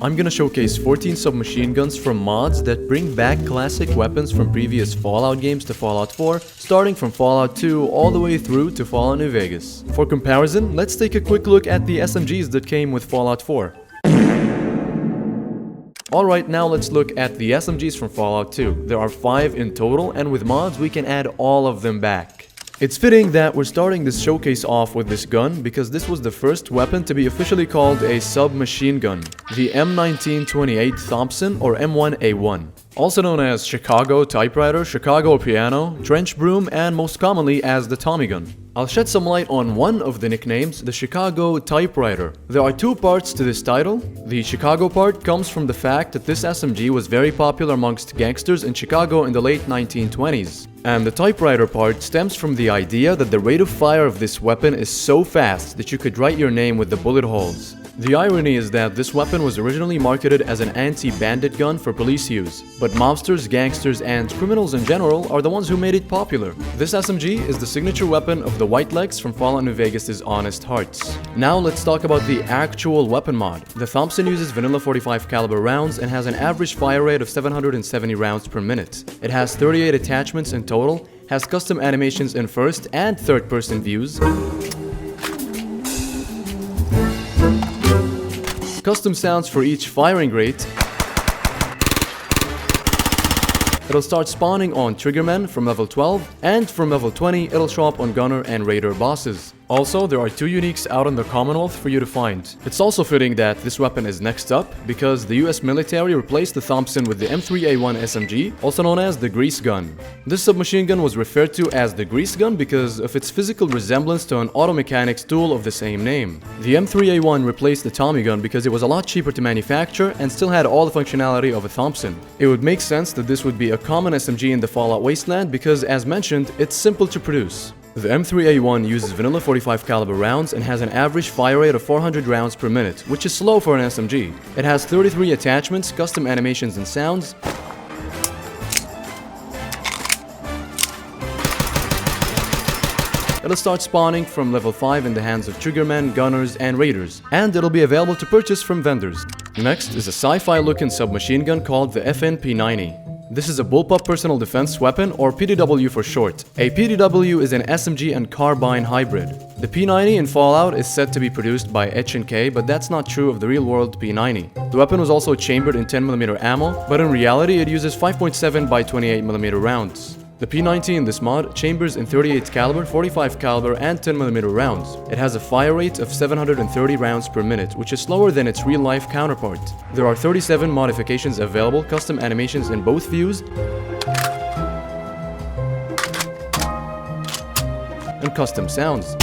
I'm gonna showcase 14 submachine guns from mods that bring back classic weapons from previous Fallout games to Fallout 4, starting from Fallout 2 all the way through to Fallout New Vegas. For comparison, let's take a quick look at the SMGs that came with Fallout 4. Alright, now let's look at the SMGs from Fallout 2. There are 5 in total, and with mods we can add all of them back. It's fitting that we're starting this showcase off with this gun because this was the first weapon to be officially called a submachine gun, the M1928 Thompson or M1A1. Also known as Chicago typewriter, Chicago piano, trench broom, and most commonly as the Tommy gun. I'll shed some light on one of the nicknames, the Chicago typewriter. There are 2 parts to this title. The Chicago part comes from the fact that this SMG was very popular amongst gangsters in Chicago in the late 1920s. And the typewriter part stems from the idea that the rate of fire of this weapon is so fast that you could write your name with the bullet holes. The irony is that this weapon was originally marketed as an anti-bandit gun for police use, but mobsters, gangsters, and criminals in general are the ones who made it popular. This SMG is the signature weapon of the Whitelegs from Fallout New Vegas' Honest Hearts. Now let's talk about the actual weapon mod. The Thompson uses vanilla 45 caliber rounds and has an average fire rate of 770 rounds per minute. It has 38 attachments in total, has custom animations in first and third person views, custom sounds for each firing rate. It'll start spawning on Triggermen from level 12, and from level 20 it'll show up on Gunner and Raider bosses. Also, there are 2 uniques out in the Commonwealth for you to find. It's also fitting that this weapon is next up, because the US military replaced the Thompson with the M3A1 SMG, also known as the Grease Gun. This submachine gun was referred to as the Grease Gun because of its physical resemblance to an auto mechanics tool of the same name. The M3A1 replaced the Tommy gun because it was a lot cheaper to manufacture and still had all the functionality of a Thompson. It would make sense that this would be a common SMG in the Fallout Wasteland because, as mentioned, it's simple to produce. The M3A1 uses vanilla 45 caliber rounds and has an average fire rate of 400 rounds per minute, which is slow for an SMG. It has 33 attachments, custom animations and sounds, it'll start spawning from level 5 in the hands of Triggermen, Gunners, and Raiders, and it'll be available to purchase from vendors. Next is a sci-fi looking submachine gun called the FN-P90. This is a bullpup personal defense weapon, or PDW for short. A PDW is an SMG and carbine hybrid. The P90 in Fallout is said to be produced by H&K, but that's not true of the real-world P90. The weapon was also chambered in 10mm ammo, but in reality it uses 5.7 by 28mm rounds. The P90 in this mod chambers in 38 caliber, 45 caliber, and 10mm rounds. It has a fire rate of 730 rounds per minute, which is slower than its real-life counterpart. There are 37 modifications available, custom animations in both views, and custom sounds.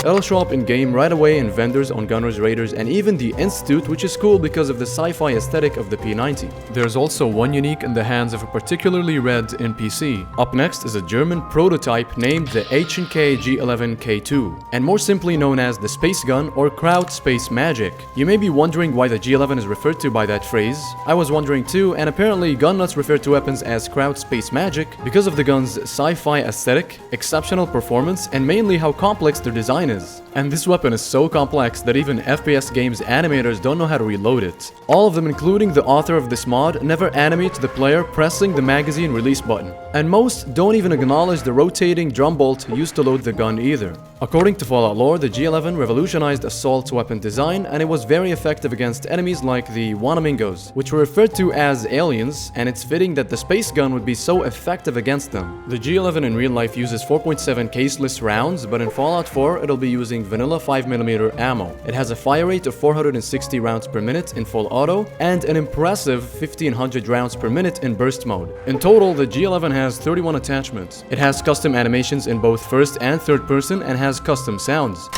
It'll show up in-game right away in vendors, on Gunners, Raiders, and even the Institute, which is cool because of the sci-fi aesthetic of the P90. There's also one unique in the hands of a particularly red NPC. Up next is a German prototype named the H&K G11K2, and more simply known as the Space Gun or Kraut Space Magic. You may be wondering why the G11 is referred to by that phrase. I was wondering too, and apparently gun nuts refer to weapons as Kraut Space Magic because of the gun's sci-fi aesthetic, exceptional performance, and mainly how complex their design is. And this weapon is so complex that even FPS games animators don't know how to reload it. All of them, including the author of this mod, never animate the player pressing the magazine release button. And most don't even acknowledge the rotating drum bolt used to load the gun either. According to Fallout lore, the G11 revolutionized assault weapon design, and it was very effective against enemies like the Wanamingos, which were referred to as aliens, and it's fitting that the space gun would be so effective against them. The G11 in real life uses 4.7 caseless rounds, but in Fallout 4 it'll be using vanilla 5mm ammo. It has a fire rate of 460 rounds per minute in full auto, and an impressive 1500 rounds per minute in burst mode. In total, the G11 has 31 attachments. It has custom animations in both first and third person, and has custom sounds.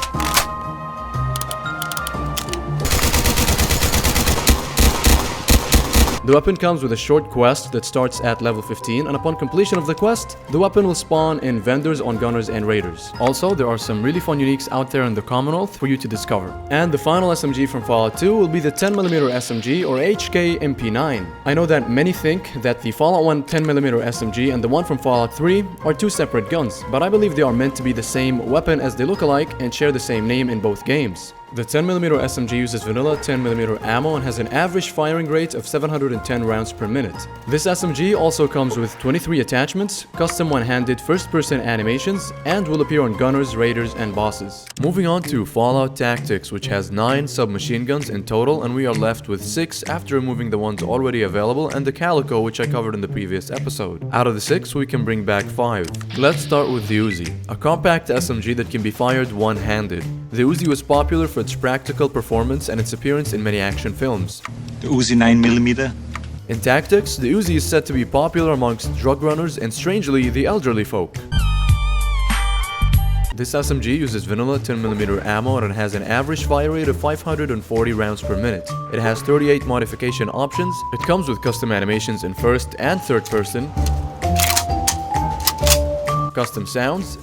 The weapon comes with a short quest that starts at level 15, and upon completion of the quest, the weapon will spawn in vendors, on Gunners, and Raiders. Also, there are some really fun uniques out there in the Commonwealth for you to discover. And the final SMG from Fallout 2 will be the 10mm SMG or HK MP9. I know that many think that the Fallout 1 10mm SMG and the one from Fallout 3 are two separate guns, but I believe they are meant to be the same weapon as they look alike and share the same name in both games. The 10mm SMG uses vanilla 10mm ammo and has an average firing rate of 710 rounds per minute. This SMG also comes with 23 attachments, custom one-handed first-person animations, and will appear on gunners, raiders, and bosses. Moving on to Fallout Tactics, which has 9 submachine guns in total, and we are left with 6 after removing the ones already available and the Calico, which I covered in the previous episode. Out of the 6, we can bring back 5. Let's start with the Uzi, a compact SMG that can be fired one-handed. The Uzi was popular for its practical performance and its appearance in many action films. The Uzi 9mm. In tactics, the Uzi is said to be popular amongst drug runners and, strangely, the elderly folk. This SMG uses vanilla 10mm ammo and has an average fire rate of 540 rounds per minute. It has 38 modification options. It comes with custom animations in first and third person, custom sounds,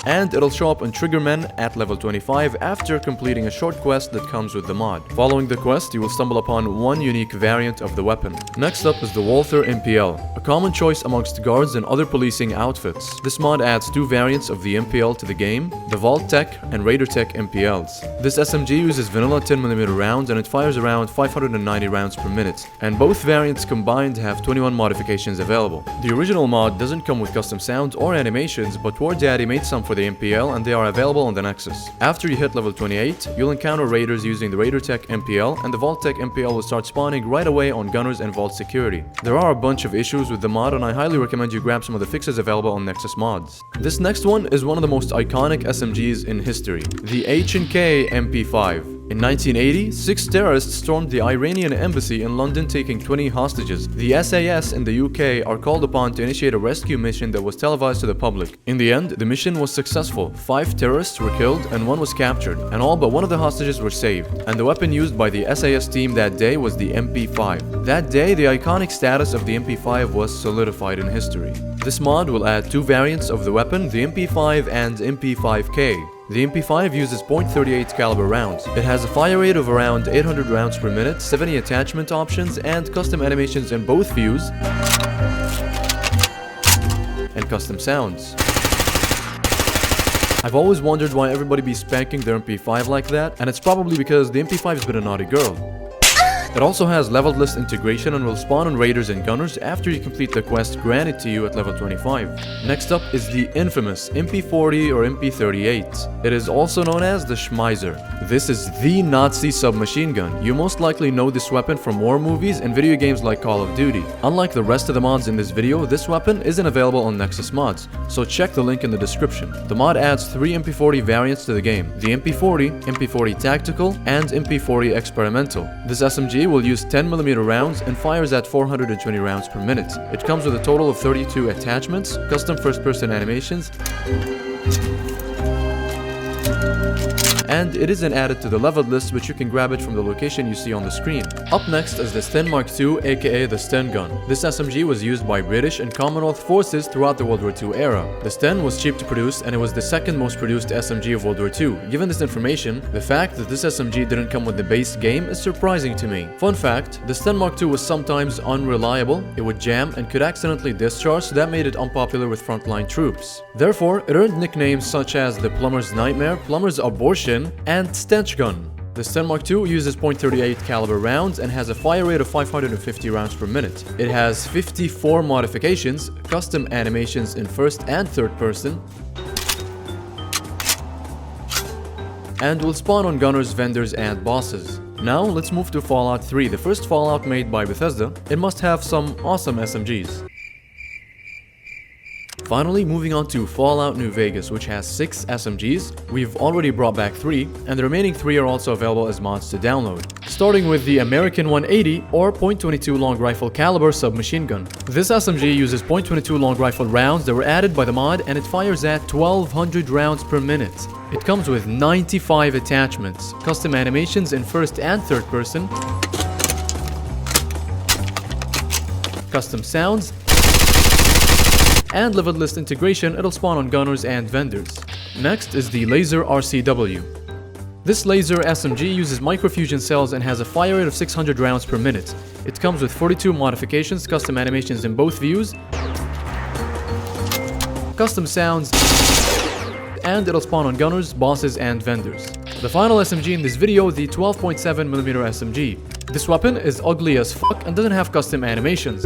and it'll show up on Triggermen at level 25 after completing a short quest that comes with the mod. Following the quest, you will stumble upon one unique variant of the weapon. Next up is the Vault-Tec MPL, a common choice amongst guards and other policing outfits. This mod adds 2 variants of the MPL to the game, the Vault-Tec and Raider-Tec MPLs. This SMG uses vanilla 10mm rounds and it fires around 590 rounds per minute, and both variants combined have 21 modifications available. The original mod doesn't come with custom sounds or animations, but WarDaddy made some for the MPL and they are available on the Nexus. After you hit level 28, you'll encounter raiders using the Raider-Tec MPL, and the Vault-Tec MPL will start spawning right away on gunners and vault security. There are a bunch of issues with the mod and I highly recommend you grab some of the fixes available on Nexus mods. This next one is one of the most iconic SMGs in history, the H&K MP5. In 1980, 6 terrorists stormed the Iranian embassy in London, taking 20 hostages. The SAS in the UK are called upon to initiate a rescue mission that was televised to the public. In the end, the mission was successful. 5 terrorists were killed and 1 was captured, and all but 1 of the hostages were saved. And the weapon used by the SAS team that day was the MP5. That day, the iconic status of the MP5 was solidified in history. This mod will add 2 variants of the weapon, the MP5 and MP5K. The MP5 uses .38 caliber rounds. It has a fire rate of around 800 rounds per minute, 70 attachment options, and custom animations in both views and custom sounds. I've always wondered why everybody be spanking their MP5 like that, and it's probably because the MP5 has been a naughty girl. It also has leveled list integration and will spawn on raiders and gunners after you complete the quest granted to you at level 25. Next up is the infamous MP40 or MP38. It is also known as the Schmeiser. This is the Nazi submachine gun. You most likely know this weapon from war movies and video games like Call of Duty. Unlike the rest of the mods in this video, this weapon isn't available on Nexus mods, so check the link in the description. The mod adds 3 MP40 variants to the game: the MP40, MP40 Tactical, and MP40 Experimental. This SMG will use 10mm rounds and fires at 420 rounds per minute. It comes with a total of 32 attachments, custom first-person animations, and it isn't added to the leveled list, but you can grab it from the location you see on the screen. Up next is the Sten Mk II, aka the Sten Gun. This SMG was used by British and Commonwealth forces throughout the World War II era. The Sten was cheap to produce and it was the second most produced SMG of World War II. Given this information, the fact that this SMG didn't come with the base game is surprising to me. Fun fact, the Sten Mk II was sometimes unreliable, it would jam and could accidentally discharge, so that made it unpopular with frontline troops. Therefore, it earned nicknames such as the Plumber's Nightmare, Plumber's Abortion, and Stench Gun. The Sten Mk II uses .38 caliber rounds and has a fire rate of 550 rounds per minute. It has 54 modifications, custom animations in first and third person, and will spawn on gunners, vendors, and bosses. Now let's move to Fallout 3, the first Fallout made by Bethesda. It must have some awesome SMGs. Finally, moving on to Fallout New Vegas, which has 6 SMGs. We've already brought back 3, and the remaining 3 are also available as mods to download. Starting with the American 180 or .22 long rifle caliber submachine gun. This SMG uses .22 long rifle rounds that were added by the mod, and it fires at 1200 rounds per minute. It comes with 95 attachments, custom animations in first and third person, custom sounds, and leveled list integration. It'll spawn on gunners and vendors. Next is the Laser RCW. This laser SMG uses microfusion cells and has a fire rate of 600 rounds per minute. It comes with 42 modifications, custom animations in both views, custom sounds, and it'll spawn on gunners, bosses, and vendors. The final SMG in this video, the 12.7mm SMG. This weapon is ugly as fuck and doesn't have custom animations.